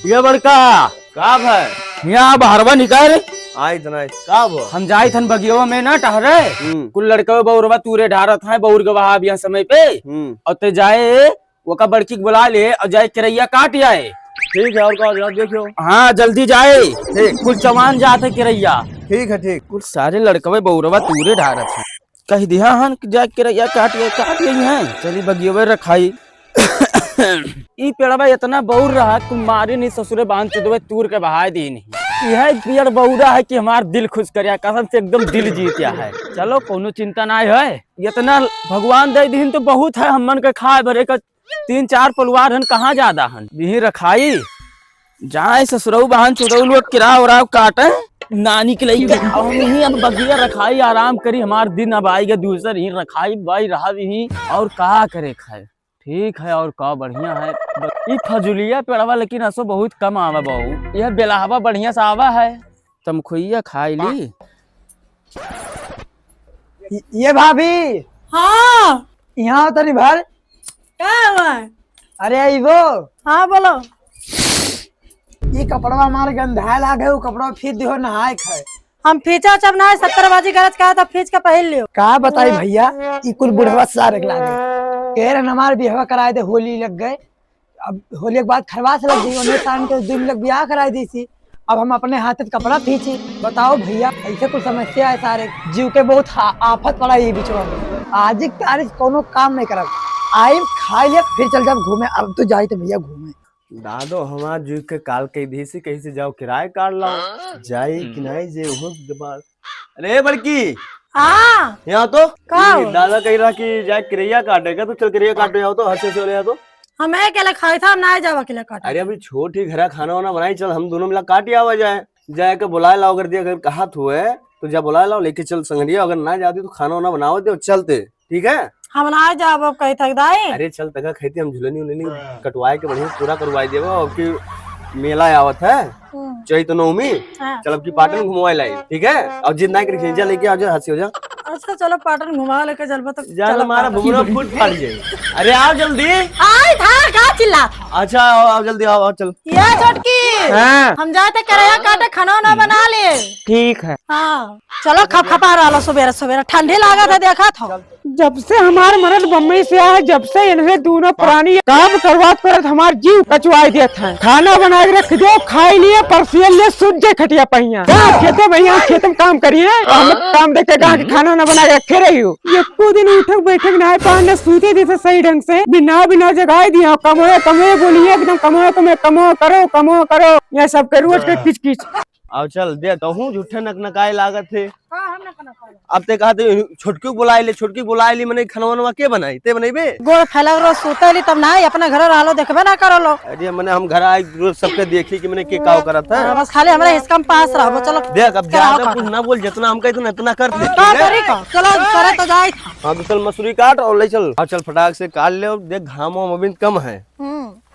ये बड़का काब है यहाँ बाहरवा निकाल आई तना काब हम जाए थन बगियो में ना टहरे कुल लड़के बउरवा तूरे ढारत है बउर गवाह अब यहाँ समय पे और ते जाए वो का बड़की बुला ले और जाए किरैया काट आए। ठीक है और का देखियो। हाँ जल्दी जाए कुल चवान जाते किरैया। ठीक है ठीक। कुल सारे लड़के बउरवा तूरे ढारत है कही दिया हन जाए किरैया काट गई है चली बगियो रखाई। ई पेड़वा इतना बौर रहा तुम मारे नहीं ससुरे बांध चुदवे तूर के बहाय दी नहीं। यह पेड़ बौरा है कि हमार दिल खुश कर कसम से एकदम दिल जीतिया है। चलो कोनो चिंता ना है इतना भगवान दे दिन तो बहुत है हमन के खाए भरे का 3-4 परिवार हन कहाँ ज्यादा हन भी रखाई जाए ससुरऊ बहन चुदऊ लोग किरा उराव काटे नानी के लिए अब बगिया रखाई आराम करी हमार दिन अब आएगा दूसर ही रखाई बाई रहा भी और कहा करे खाए। ठीक है और का बढ़िया है ई फजुलिया पेड़वा लेकिन असो बहुत कम आवा बहू यह बेलाहवा बढ़िया सा आवा है तुम खुइया खाई ली। ये भाभी हाँ यहाँ तरी भर क्या हुआ? अरे वो हाँ बोलो। ये कपड़वा हमारे गंधा लागे वो कपड़ा फिर दिहो नहाए खाए हम फीचा जब ना 70 बाजी गरज का था फीच के पहन लियो। का बताई भैया ये कुल बुढ़वा सारे लागे कह रहे हमारे बिहवा कराए थे होली लग गए अब होली के बाद खरवास लग गई उन्हें शाम के दिन लग ब्याह कराई दी थी अब हम अपने हाथ से कपड़ा खींची बताओ भैया ऐसे कुछ समस्या है सारे जीव के बहुत आफत पड़ा ये बिचवा में आज की तारीख कोनो काम नहीं करा आई खाई लिया फिर चल जाओ घूमे अब तो जाए तो भैया घूमे दादो हमार जीव के काल के देसी कहीं से जाओ किराए काट लाओ जाई कि नहीं जे हो दबाल। अरे बड़की हाँ यहाँ तो का दादा कह रहा कि जाए किरैया काटेगा तो चल किरैया काटो आओ तो हर से चले तो हम अकेले खाए था हम ना जावा अकेले काट। अरे अभी छोटी घर खाना वाना बनाई चल हम दोनों मिला काट आवा जाए जाए के बुलाए लाओ अगर दिया अगर कहा हुए तो जा बुलाए लाओ लेके चल संगरिया अगर ना जाती तो खाना वाना बनाओ दे चलते ठीक है हम ना जाब अब कही थक दाई। अरे चल तक खेती हम झुलनी उलनी कटवाए के बढ़िया पूरा करवाई देवा अब की मेला आवत है चैत नवमी चल अब की पाटन घुमवाई लाई ठीक है और जिद ना करी खींचा लेके आ जा हंसी हो जा। अच्छा चलो पाटन घुमा लेके चलबो तो जान हमारा भुमरा फुट फाट जाए। अरे आओ जल्दी आई था का चिल्ला था। अच्छा आओ जल्दी आओ चल ये छोटकी हम जाते किराया काटे खाना ना बना ले। ठीक है हाँ चलो खपखपा रहा सवेरे सवेरे ठंडी लागत है देखा था जब से हमारे मरद बम्बई से आए जब से इन्हें दोनों प्राणी काम करवात करत हमार जीव कचवाई देते हैं खाना बना के रख दो खाई लिए परसियल लिए सूझ जाए खटिया पहिया खेते भैया खेत में काम करिए हम काम देखते गाँव के खाना न बना के रखे रही हो एको दिन उठक बैठक ना पान सूते देते सही ढंग से बिना जगाए दिया कमो कमो बोलिए एकदम कमो कमो करो ये सब के रोज के किच किच आओ चल दे कहूँ झूठे नकनकाए लागत थे अब ते कहा छोटकी बुलाए ली मैंने खाना वाना के बनाई ते बनाई बे गोड़ फैला रो सूतली तब ना अपने घर रहलो देखबे ना करो लो। अरे मैंने हम घर आए रोज सबके देखी कि मैंने के काव करा था बस खाली हमरा हिस्सा में पास रहबो चलो देख अब ज्यादा कुछ ना बोल जितना हम कहते इतना करते का करी का चलो करे तो जाए। हां तो चल मसूरी काट और ले चल चल फटाक से काट ले और देख घामो अभी कम है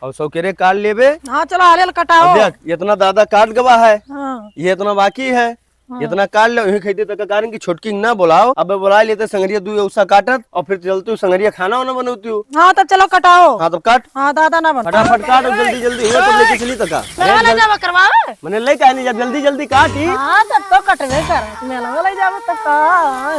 और सौकेरे काट लेबे। हाँ चलो आलेल कटाओ देख इतना दादा काट गवा है हाँ। ये इतना बाकी है इतना काट लो यही खेती तक कारण की छोटकी ना बुलाओ अब बुला लेते संगरिया दू उसा काटत और फिर चलती संगरिया खाना वाना बनती हूँ। हाँ तो चलो कटाओ। हाँ तो काट हाँ दादा ना बन फटाफट काट और जल्दी जल्दी हुआ तब लेके चली तका मैंने ले का नहीं जल्दी जल्दी काटी। हाँ तो कटवे कर मेला ले जाबो तब का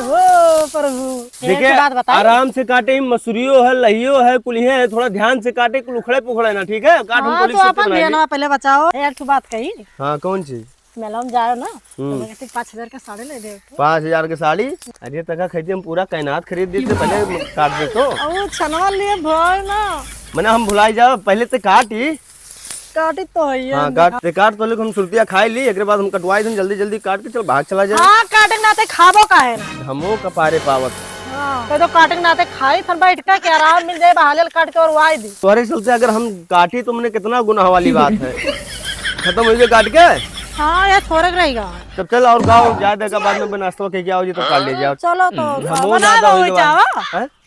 हो प्रभु देखिए आराम से काटे मसूरियो है लहियो है कुलिये है थोड़ा ध्यान से काटे कुल उखड़े पुखड़े ना ठीक है काट हम पुलिस से पहले बचाओ एक बात कही। हाँ कौन चीज मेला में जाओ ना तो 5000 का साड़ी ले दे 5000 की साड़ी। अरे तका खरीदे हम पूरा कायनात खरीद देते पहले काट दे तो छनवा लिए भाई ना मैंने हम भुलाई जाओ पहले ते काटी तो है हाँ काट तो हम सुरतिया खाई ली एक बाद हम कटवाई थे जल्दी जल्दी काट के चल भाग चला जाए। हाँ काटे नाते खाबो का है हमो कपारे पावत तो काटे नाते खाई थन बैठ के आराम मिल जाए बहालेल काट के और वाई दी तुम्हारे चलते अगर हम काटी तो मैंने कितना गुनाह वाली बात है खत्म हो गए काट के। हाँ ये थोड़ा रहेगा तब चल और गाँव जाए का बाद में नाश्ता के क्या हो तो काट ले जाओ। चलो तो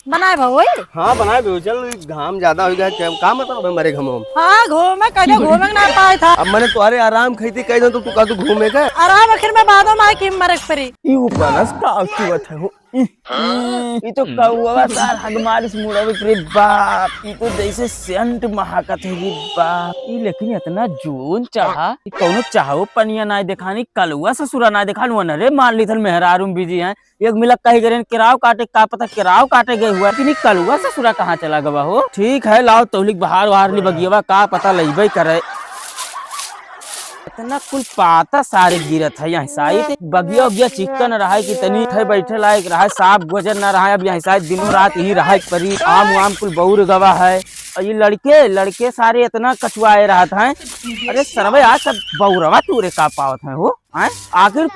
बनाए भाई हाँ बनाए भी चल घाम ज्यादा हो गया क्या मतलब हमारे घमो हाँ घूमे कहीं घूमे ना पाए था अब मैंने तुम्हारे आराम खई कह दो तू का तू घूमे का आराम आखिर में बादों में की मरक परी ई उपनस का आकीवत है ये तो कौवा सार हगमारिस मुड़ावे रे बाप, ये तो जैसे सेंट महाकत है ये बाप। ये लेकिन इतना जोन चाहा ये कौनो चाहो पनिया ना दिखानी, कलुआ ससुरा ना दिखानु न रे। मान ली थल मेहरारूम बिजी हैं, एक मिलक कही करे किराव काटे, का पता किराव काटे गए हुआ, लेकिन कलुआ ससुरा कहाँ चला गवा हो। ठीक है लाओ तौलिक बाहर बाहर ली बगियवा, का पता लईबे करे। इतना कुल पाता सारे गिरत है यहाँ शायद बगिया उगिया चिकन रहा कि तनी थे बैठे लायक रहा, साफ गुजर न रहा। अब यहाँ शायद दिनों रात ही रहा परी, आम वाम कुल बहुत गवा है। और ये लड़के सारे इतना कछुआए रहा था। अरे सरवे आज सब बहुरवा तूरे का पावत है हो आखिर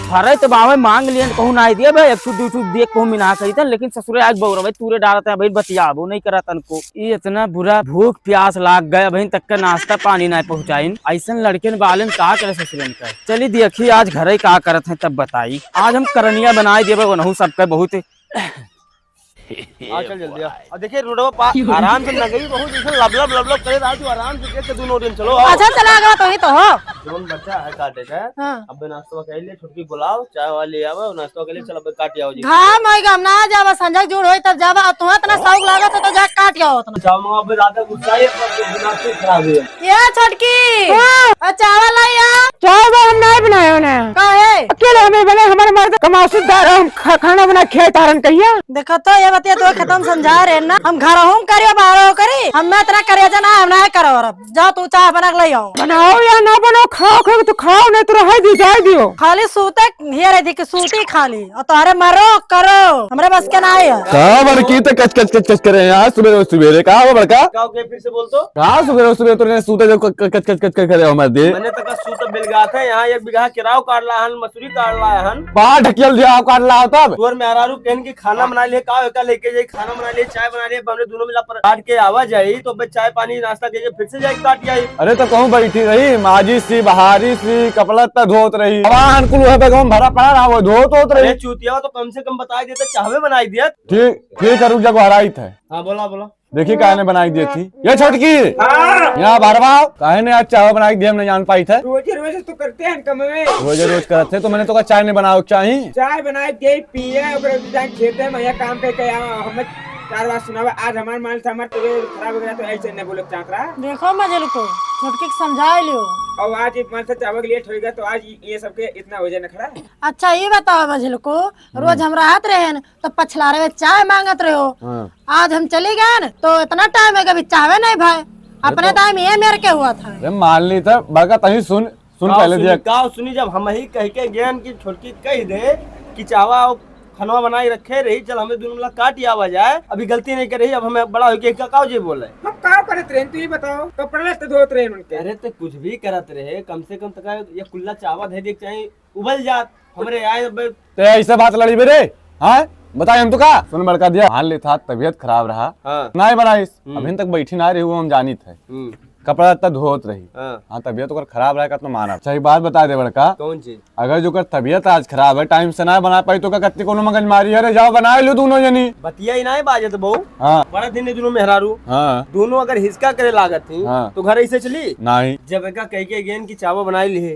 फरे तो बावे मांग लिए कहूँ ना दिया भाई, एक दूसू देख कहूँ मिना कही था, लेकिन ससुरे आज बहुरवा तूरे डालते हैं भाई, बतिया वो नहीं करा तन को। ये इतना बुरा भूख प्यास लाग गया भाई, तक का नाश्ता पानी ना पहुँचाइन। ऐसा लड़के बाले में का करे ससुरे का। चली देखिए आज घर का करत है तब बताई। आज हम करनिया बनाए देवे वनहु सबका बहुत चल जल्दी अब देखिए रोडवा आराम से न गई, बहुत जैसे लब करे रहा तू, आराम से देख के दोनों दिन चलो। अच्छा चला गया तो ही तो हो। जोन बच्चा है काटे का, हाँ। अब नाश्ता के लिए छुटकी बुलाओ, चाय वाले आवे नाश्ता के लिए, चलो काट आओ जी। घाम होई गम ना जावा, संजय जुड़ होई तब जावा, तू इतना शौक लागत तो जा काट आओ उतना। जाऊंगा अब ज्यादा गुस्सा है, पर नाश्ता खराब है। ये छटकी चावल लाया, चावल हम नहीं बनाए ना, काहे अकेले हमें बने, हमारे मर्द कमासुदार हम खाना बना खेत तारन कहिया। देखो तो ये बतिया तो खत्म समझा रहे ना, हम घर हूँ करियो बाहर हो करी, हम मैं तेरा करे जना हम ना करो। अब जाओ तू चाय बना के ले आओ। बनाओ या ना बनाओ, खाओ तो खाओ, नहीं तो रह दी जाए दियो। खाली सूते ये रही थी कि सूती खाली, और तुम्हारे मरो करो, हमरे बस के ना है। कहाँ बड़की तो कच करे यार, सुबह कहा वो बड़का फिर से बोल तो कहा सुबह तो सूते जो कच करे हमारे दे मैंने तक सूत मिल गया था। यहाँ 1 बीघा किराव काट ला हन, मसूरी काट ला हन, बाहर ढकियल दिया काट ला तब तोर में आरारू कहन की खाना बना लिए, का लेके जाए खाना बना लिए, चाय बना लिए, हमने दोनों मिला पर काट के आवा जाई तो चाय पानी नाश्ता के फिर से जाए काट आई। अरे तो कहूँ बैठी रही माजी सी बहारी सी कपड़ा तक धोत रही, अनुकूल भरा पड़ा रहा वो धोत रही। चूतिया तो कम से कम बता देते, चाहवे बनाई दिया। ठीक है रुक जा, हराई था। हाँ बोला देखी काहे ने बनाई दी थी ये छोटकी यहाँ भरवा काहे ने आज चाय बनाई दी, हम नहीं जान पाई थे। रोज तो करते हैं कम में, रोज करते तो मैंने तो कहा चाय नहीं बनाओ चाहिए, चाय बनाए दे पिए खेते में काम पे हमें 4 बार सुनावा। आज हमारे माल से हमारे तबीयत खराब हो गया तो ऐसे नहीं बोले चाकरा। देखो मजल को छटकी समझा लियो, और आज माल से चावल लेट हो गया तो आज ये सबके इतना हो जाने खड़ा है। अच्छा ये बताओ मजल को, रोज हम राहत रहे न तो पछला रहे चाय मांगत रहे हो, आज हम चले गए न तो इतना टाइम है कभी चावे नहीं भाई, अपने टाइम ये मेरे के हुआ था। मान ली था बड़का तही सुन पहले दिया का सुनी, जब हम ही कह के ज्ञान की छोटकी कह दे कि चावा खनवा बनाई रखे रही, चल हमें दोनों मिला काट आवा जाए, अभी गलती नहीं कर रही, अब हमें बड़ा होके काओ जी बोले हम का करत रहे तू ही बताओ, कपड़े तो धोत रहे उनके। अरे तो कुछ भी करत रहे, कम से कम तक ये कुल्ला चावा दे दे चाहे उबल जात हमरे आए। तो ऐसे बात लड़ी मेरे हाँ बताए हम तो का सुन बड़का दिया हाल ले था, तबीयत खराब रहा नहीं बनाई, अभी तक बैठी ना रही वो हम जानी थे, कपड़ा इतना धोत रही। हाँ तबियत तो खराब रहेगा तो माना सही बात बता दे बड़का। कौन चीज? अगर जो कर तबियत आज खराब है टाइम से ना बना पाई तो कत्ती कोनो मगज मारी है, जाओ बना लो दोनों जनी। बतिया ही ना बाजत बहु, हाँ बड़ा दिन दोनों मेहरारू, हाँ दोनों अगर हिसका करे लागत थी तो घर ऐसे चली नहीं। जब एक कह के गेन की चावा बनाई ली है,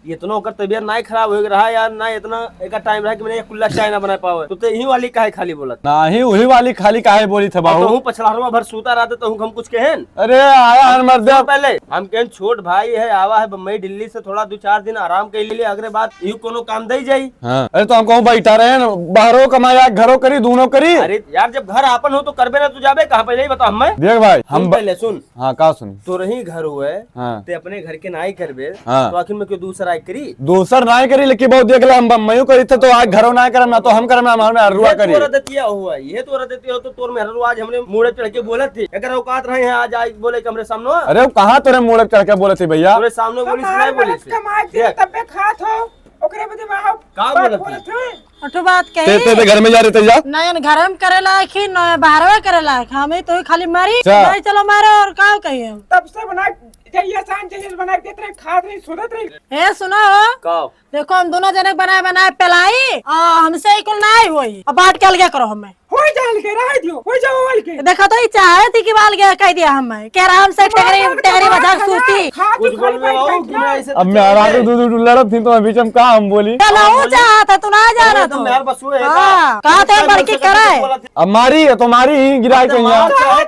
इतना ओकर तबियत ना खराब हो रहा यार, ना इतना एक टाइम रहा कि मैंने कुल्ला चाय ना बना पावे, तो यही वाली काहे खाली बोलत नहीं, वही वाली खाली काहे बोली थे बाबू। तो पछलारवा भर सूता रहते तो हम कुछ कहें। अरे आया मर्द पहले हम कहें छोट भाई है, आवा है बम्बई दिल्ली से, थोड़ा 2-4 दिन आराम कर लिए, अगले बात यू कोनो काम दे जाई। हाँ। अरे तो हम कहूँ बैठा रहे बाहरों कमाया घरों करी दोनों करी। अरे यार जब घर आपन हो तो करबे ना, तू जाबे कहाँ पहले ही बता हमें। देख भाई हम पहले सुन। हाँ का सुन तो रही घर हुए हाँ। ते अपने घर के नाई करबे हाँ। तो आखिर में क्यों दूसरा करी? दूसर ना करी, लेकिन बहुत देख ला हम बम्बई करी थे तो आज घरों ना करम ना तो हम करम ना हमारे अरुआ करी। रदतिया हुआ ये तो रदतिया हो तो तोर में आज हमने मुड़े चढ़ के बोले थे, अगर औकात रहे हैं आज आज बोले कमरे सामने। अरे कहाँ तोरे मुड़े चढ़ के बोले थे भैया, तोरे सामने बोली नहीं बोली अठो बात कही ते घर में जा रहे थे जा नयन घर में करे लायक ही न बाहर करे लायक, हमें तो खाली मरी अच्छा। नहीं चलो मारो और का कहिए तब से बना बना देते रहे, खाद रही सुनत रही। ए सुनो देखो हम दोनों जने बनाए बनाए पिलाई हमसे कुल नहीं हुई, अब बांट के अलग करो हमें। होई जाल के रह दियो हो जाओ वाल के देखो तो चाहे थी कि बाल गया कह दिया हम कह रहा हमसे टेगरी बजा सूती कुछ बोल में आओ कि मैं ऐसे अब मैं आ रहा दूध लड़त थी तो बीच में कहा हम बोली चलो चाहा था तू ना जा रहा तो तू मेहर बसुए है कहा थे बड़की कराए अब मारी है तो मारी ही गिराई कहीं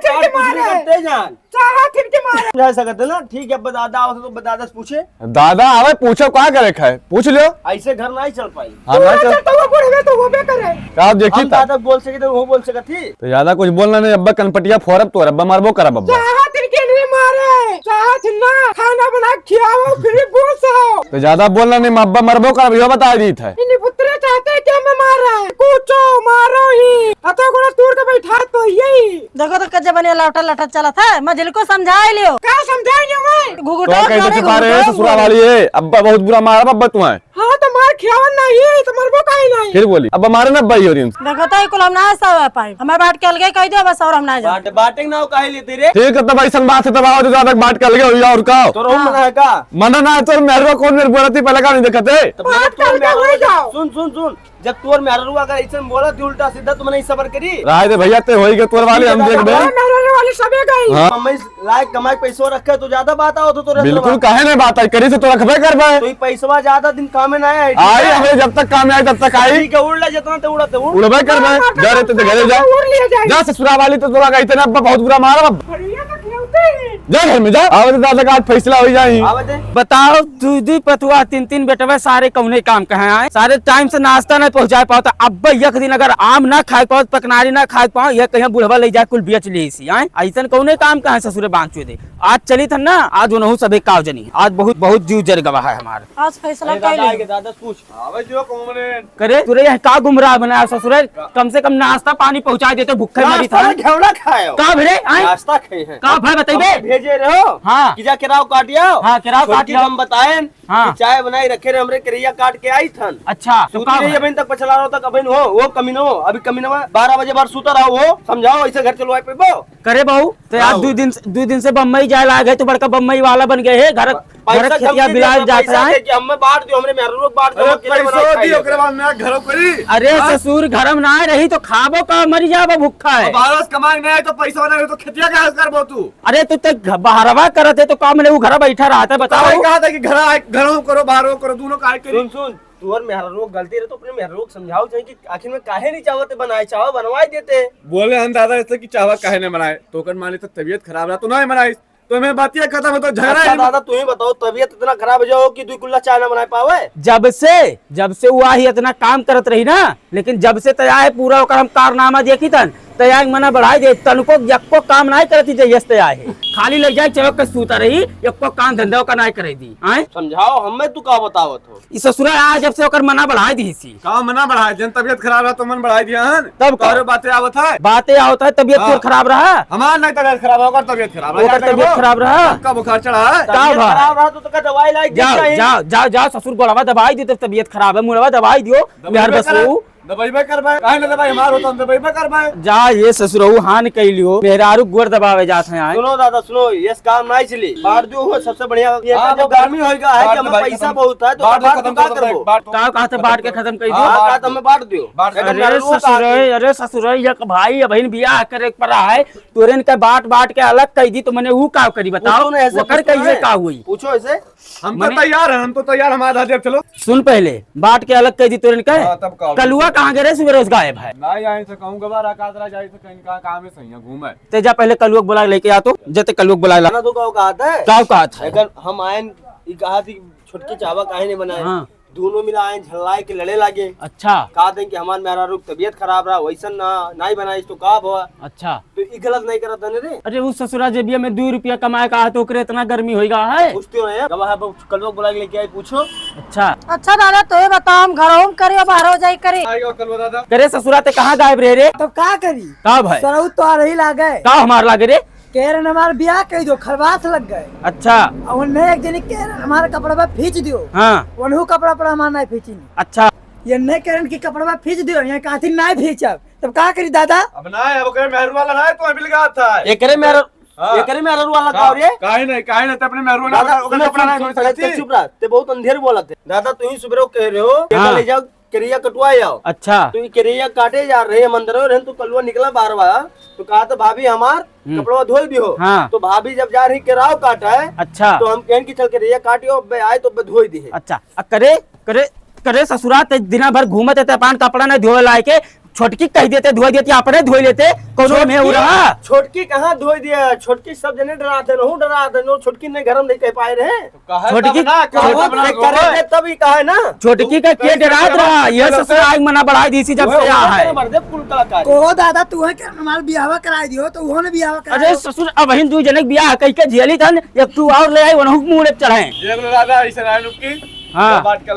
करते जान चाहा फिर के मारे जा सकते ना ठीक है दादा आओ तो दादा से पूछे दादा आवे पूछो क्या करे खाए पूछ लो। ऐसे घर नहीं चल पाई हाँ ना चल तो वो बुढ़वे तो वो बे करे क्या आप देखी हम था दादा बोल सके तो वो बोल सका थी तो ज्यादा कुछ बोलना नहीं अब्बा कनपटिया फोरब तो अब्बा मारबो करब अब्बा चाहा फिर के लिए मारे चाहा थी ना खाना बना खियाओ फिर पूछो तो ज्यादा बोलना नहीं अब्बा मरबो करब यो बता दी था। इन्हीं पुत्र चाहते क्या मैं मार रहा है पूछो मारो ही अतो गुना तूर के बैठा तो यही देखो तो कज्जा बने लौटा लटा चला था मझिल को समझा लियो क्या समझाएंगे मैं घुघुटो तो कैसे छुपा रहे हैं ससुरा वाली है अब्बा बहुत बुरा मारा अब्बा तुम्हें हाँ तो मार खियावन नहीं तो मरबो काहे नहीं फिर बोली अब्बा मारे ना अब्बा योरियन देखो तो कुल हम ना सब पाई हमें बांट के अलगे कह दियो बस और हम ना जा बाटेंगे ना काहे लेते रे ठीक है तब ऐसा बात है तब आओ जो ज्यादा बात कर लगे और का तो रोम मना है का मना ना तो मेरे कौन मेरे बोला थी पहले का नहीं देखते तो मैंने तोर में सुन सुन सुन जब तोर में अररू अगर ऐसे बोला थी उल्टा सीधा तो मैंने सबर करी राय दे भैया ते होई के तोर वाले हम देख दे मेरे वाली सबे गई हाँ मम्मी लायक कमाई पैसों रखे तो ज्यादा बात आओ तो बिल्कुल काहे नहीं बात आई करी से तो रखबे कर पाए तो ये पैसवा ज्यादा दिन काम में आया आई हमें जब तक काम में आई तब तक आई ठीक है उड़ ले जितना तो उड़ा तो उड़बे कर पाए जा रहे थे घरे जा उड़ लिया जाए जा ससुरा वाली तो तोरा कहते ना अब्बा बहुत बुरा मारा अब बढ़िया तो खिलौते हैं जा घर में जा आवे तो दादा का आज फैसला हो जाई आवे दे बताओ दू पतुआ तीन बेटवा सारे कौने काम कहे आए सारे टाइम से नाश्ता नहीं पहुंचा पाओ तो अब एक दिन अगर आम ना खाए पाओ पकनारी ना खाए पाओ ये कहीं बुढ़वा ले जाए कुल बेच ली आए ऐसा कौने काम कहे ससुरे बांध दे आज चली था ना आज उन्होंने सब काव जनी आज बहुत बहुत जीव जर गवा है हमारे आज फैसला दादा कर आएंगे दादा पूछ आवे जो कमरे करे तुरे यह का गुमराह बनाया ससुरे कम से कम नाश्ता पानी पहुंचा देते भूखे मरी था घेवड़ा खाए हो का भरे आए नाश्ता खाए हैं का भाई बताइए भेजे रहे हो हाँ। कि जा किराओ काटिया हाँ, किराओ काटिया। हम बताए हाँ। चाय बनाई रखे रहे हमरे करिया काट के आई थन अच्छा तो का सूती अभी तक पछला रहा तक अभी हो वो कमीनो अभी कमीनो 12 बजे बार सूता रहो वो समझाओ ऐसे घर चलो पे बो करे बहू तो आज 2 दिन से बम्बई जाए ला गए तो बड़का बम्बई वाला बन गए है घर पैसा खेतिया बिलाज जाता है कि हमें बांट दियो हमरे मेहर लोग बांट दियो पैसो दी ओकरे बाद मैं घरो करी अरे ससुर घरम ना रही तो खाबो का मर जाबो भूखा है भारत कमाई नहीं तो पैसा नहीं तो खेतिया का करबो तू अरे तू तक बाहरवा करत है तो काम ने वो घर बैठा रहा था बताओ कहा था कि घरों करो बाहरों करो दोनों काय करी सुन सुन तू और मेहर लोग गलती रहे तो अपने मेहर लोग समझाओ चाहिए कि आखिर में काहे नहीं चाहते बनाए चाहो बनवाई देते बोले हम दादा ऐसे कि चावा काहे ने मनाए टोकन माली तो तबीयत खराब रहा तो नहीं मनाई तो मैं बातिया खत्म है तो झगड़ा अच्छा है दादा तू ही बताओ तबीयत इतना खराब हो जाओ कि 2 कुल्ला चाय ना बना पावे जब से वो ही इतना काम करत रही ना लेकिन जब से तया है पूरा ओकर हम कारनामा देखी तन तया मना बढ़ाई दे तनको यक्को काम नहीं करती जयस तया है खाली लग जाए चौक के सूता रही यक्को काम धंधा का नहीं करे दी आए समझाओ हमें तू का बतावत हो इस ससुरा आज जब से ओकर मना बढ़ाई दी सी काम मना बढ़ाए जन तबीयत खराब रहा तो मन बढ़ाई दिया हन तब का? और बातें आवत है बातें होता है तबीयत हाँ। तोर खराब रहा हमार नहीं तबीयत खराब होगा तबीयत खराब ओकर तबीयत खराब रहा का बुखार चढ़ा है का तबीयत भाई? खराब रहा तो का दवाई लाई जाओ ससुर गोड़वा दवाई दी तो तबीयत खराब है मुड़वा दवाई दियो बिहार बसू दबाई कर भाई काहे न दबाई मार होता दबाई कर भाई जा ये ससुरऊ हान कैलियो मेहरारू गोर दबावे जात है आए सुनो दादा सुनो ये काम नहीं चली बाढ़ जो हो सबसे बढ़िया ये हाँ, जब गर्मी होएगा है कि हमें बाढ़ पैसा खत्म- बहुत है तो बाढ़ बाढ़ खत्म का कर करबो का कहते बांट के खत्म कर दियो हां का तो हमें बांट दियो अरे ससुर एक भाई बहन बियाह करे पड़ा है तोरेन के बांट के अलग कह दी तो मैंने वो का करी बताओ ओकर कैसे का हुई पूछो ऐसे हम तो तैयार हैं हम तो तैयार हमारा देव चलो सुन पहले बांट के अलग कह दी तोरेन हाँ, के तब का कलुआ कहाँ गए सुबह रोज गायब है नहीं आई से कहूं गवा राकातरा जाई से कहीं का काम है सही है घूमे ते जा पहले कलुआ बुला लेके आ तो जते कलुआ बुला ला खाना तो का कहा है का कहा था अगर हम आए ई कहा थी छोटकी चावा काहे नहीं बनाए हाँ। दोनों मिला आए झल्लाए के लड़े लागे अच्छा कहा दें कि हमार मेरा रुक तबीयत खराब रहा वैसन ना नहीं बनाई तो का हुआ अच्छा तो ई गलत नहीं करत है रे अरे उस ससुरा जेबिया में 2 रुपया कमाए का है तो ओकरे इतना गर्मी होएगा है पूछते हो ना गवाह कल लोग बुला के लेके आए पूछो अच्छा अच्छा दादा तो ये बताओ हम घरों में करे बाहरों जाई करे आएगा कल दादा करे ससुरा ते कहाँ गायब रहे रे तब का करी का भाई सरऊ तो आ रही लागे का हमार लागे रे कह रहे हमारे ब्याह कह दो खरवास लग गए अच्छा और उन्हें एक जनी कह रहे हमारे कपड़ा पे खींच दियो हाँ उन्हों कपड़ा पर हमारा नहीं खींची अच्छा ये नहीं कह रहे कि कपड़ा पे खींच दियो यहाँ काथी नहीं खींचब तब का करी दादा अब ना है वो मेहरू वाला ना है तो अभी लगा था ये करे मेरा हाँ। ये करे मेरा वाला का और ये काहे नहीं तो अपने मेहरू दादा वाला कपड़ा नहीं चुप रहा ते बहुत अंधेर बोला थे दादा तू ही सुबह कह रहे हो हाँ। ले जाओ करिया कटवाए आओ। अच्छा तो ये करिया काटे जा रहे हम अंदर और तो कलुआ निकला बारवा, तो कहा तो भाभी हमार कपड़ा धोई दियो। हाँ। तो भाभी जब जा रही केराव काटा है, अच्छा तो हम कहन की चल करिया काटियो, अब आए तो धोई दी है। अच्छा करे करे करे ससुरात दिना भर घूमत है पान कपड़ा नहीं धोए लाए के छोटकी कह देते धोई देती अपने धोई लेते कोनो में रहा। छोटकी कहाँ धोई दिया, छोटकी सब जने डरा थे, नहु डरा थे, नो छोटकी नहीं घर में नहीं कह पाए रहे। छोटकी करे तभी कहा है ना, छोटकी का के डरात रहा, यह ससुर आग मना बढ़ाई दी सी जब से यहाँ है। को दादा तू है हमारा ब्याह कराई दियो, तो उन्होंने ब्याह करा। अरे ससुर अब हिंद दू जनक ब्याह कह के झेली थन, एक तू और ले आई वनहु मुंह चढ़ाए। हाँ बाट क्या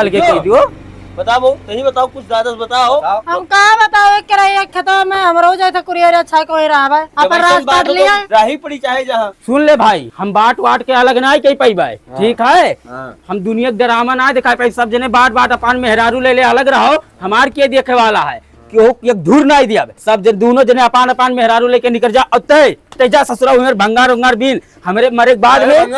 लगे कह दियो, बताओ नहीं बताओ, कुछ ज्यादा बताओ। हम कहा बताओ कराई खतवा में हमरो जैसे कुरियर अच्छा कोई रहा है अपन रास्ता लिया राही पड़ी चाहे जहाँ। सुन ले भाई, हम बाट वाट के अलग ना कही पाई भाई, ठीक है। हम दुनिया के ड्रामा ना दिखा पाई, सब जने बाट बाट अपन मेहरारू ले ले अलग रहो, हमार के देखे वाला है क्यों एक धूर नहीं दिया, सब जन दोनों जने अपान अपान मेहरारू लेके निकल जा तेजा ससुरा उमर भंगार उंगार बिन हमरे मरे के बाद में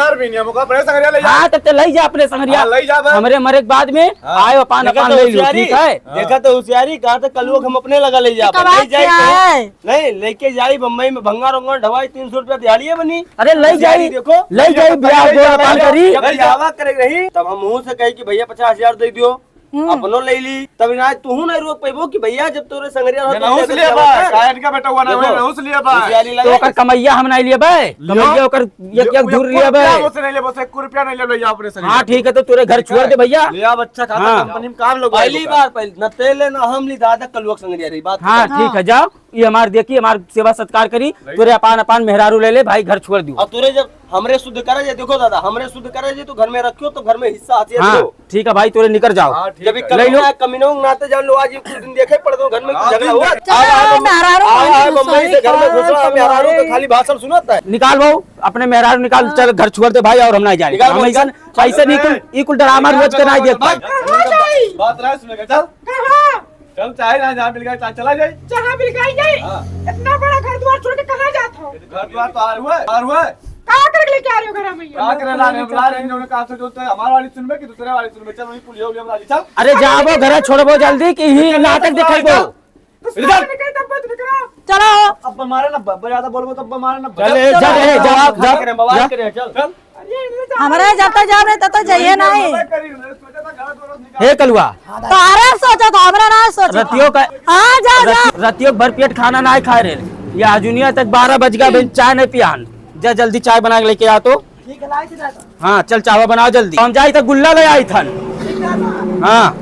हाँ तो ले जा अपने संगरिया हमरे मरे के बाद में आए अपान अपान ले लो, ठीक है। देखा तो होशियारी, कहा तो कल हम अपने लगा ले जा नहीं लेके जाई बम्बई में भंगार उंगार ढवाई 300 रुपया दिहाड़िए बनी। अरे ले जाई देखो ले जाई ब्याह गोड़ अपान करी करे रही, तब हम मुँह से कही कि भैया 50,000 दे दियो, अपनो ले ली। तब ना तू नहीं रोक पाइबो कि भैया जब तोरे संगरिया तो ओकर कमैया हम नहीं लिए बे, कमैया ओकर एक दूर लिए बे। हाँ ठीक है, तो तोरे घर छोड़ दे भैया। अच्छा कंपनी में काम लोग पहली बार न तेले न हम ली दादा कलुआ संगरिया रही बात। हाँ ठीक है, जाओ ये हमारे देखिए हमार सेवा सत्कार करी, तोरे अपान अपान मेहरारू ले ले भाई, घर छोड़ दियो। अब तोरे जब हमरे शुद्ध करे जे, देखो दादा हमरे शुद्ध करे जे तो घर में रखियो, तो घर में हिस्सा आती है। हाँ ठीक है भाई, तोरे निकल जाओ। जब कमीनों नाते जान लो, आज कुछ दिन देखे पड़ दो घर में झगड़ा हुआ, मुंबई से घर में घुसा मेहरारू तो खाली भाषण सुनाता है। निकाल भाऊ अपने मेहरारू निकाल, चल घर छोड़ दे भाई, और हम नहीं जाएंगे हम पैसे निकल इकुल ड्रामा रोज के नहीं देख पाए। बात रहा सुनेगा, चल चाहे ना जहाँ मिल गया चला जाए, जहाँ मिल गई जाए। इतना बड़ा घर द्वार छोड़ के कहाँ जाता हो? घर द्वार तो आ हुआ है कहाँ करके लेके आ रहे हो घर में? क्या करे ला रहे बुला रहे हैं, कहाँ से जो हमारी वाली सुनबे कि दूसरे वाली सुनबे, चल वही पुलियो उलियो वाली चल। अरे जाओ घर छोड़बो जल्दी कि ही नाटक दिखाइबो। चलो अब मारे ना ज्यादा बोलबो तब मारे ना। चल चल हमारे जाता जा रहे तो जाइए नहीं। हे कलुआ तो अरे सोचा तो हमरा ना सोचा रतियों का हाँ जा रतियों भर पेट खाना नहीं खा रहे, या दुनिया तक 12 बज गया, चाय नहीं पियान, जा जल्दी चाय बना के लेके आ। तो हाँ चल चावा बनाओ जल्दी, हम जाई तो गुल्ला ले आई थन। हाँ